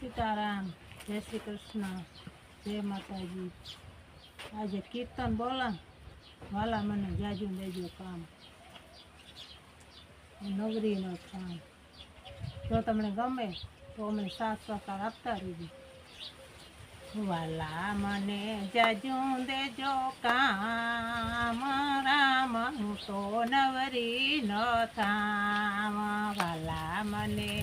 सीताराम जय श्री कृष्ण जय माताजी। आज कीर्तन बोला वाला मने जाजू देजो काम नवरी न काम। जो तमने गमे तो अमने साथ सहकार आपता रहीजो। वाला मने जाजू देजो काम राम हूँ तो नवरी न थाम। वाला मने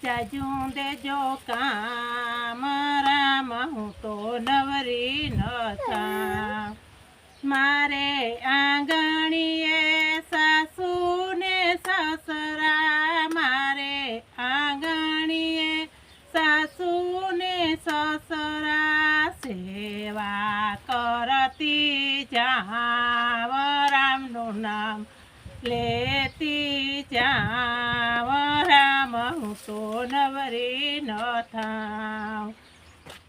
जाजू देजो काम राम हूँ तो नवरी न थाम। मारे आंगणीए सासू ने ससरा मारे आंगणीए सासू ने ससरा सेवा करती जाव रामनु नाम लेती जाव राम हूँ तो नवरी न थाम।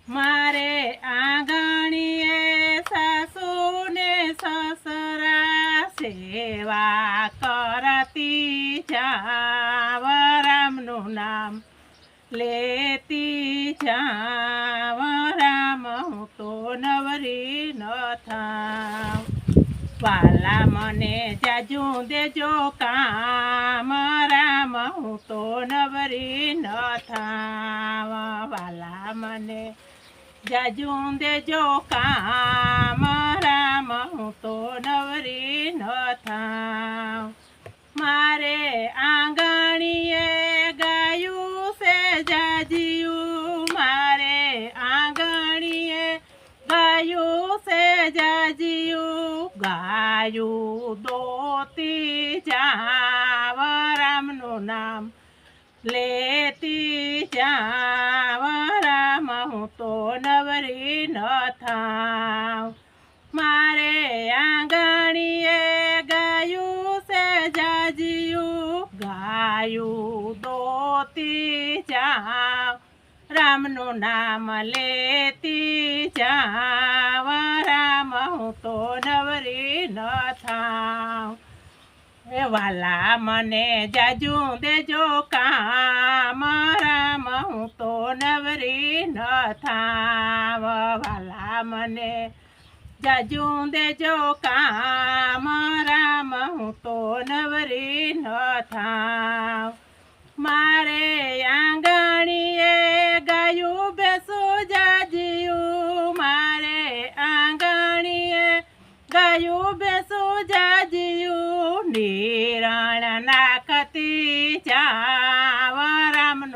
मारे आंगणीए सासू ने ससरा सेवा करती जाव रामनु नाम लेती जाव राम हूँ तो नवरी न थाम। वाला मने जाजू देजो काम राम हूँ तो नवरी न थाम। वाला मने जाजू देजो काम राम हूँ तो नवरी न थाम। मारे आंगणीए गायू से जाजियू मारे आंगणीए गायू से जाजियू गायू दोती जाव रामनु नाम लेती जाव राम हूँ तो नवरी न थाम। मारे आंगणीए गायू से जाजियू गायू दोती जाव रामनु नाम लेती जाव राम हूँ तो नवरी न थाम। वाला मने जाजू देजो काम राम हूँ तो नवरी न थाम। वाला मने जाजू देजो काम राम हूँ तो नवरी न थाम। मारे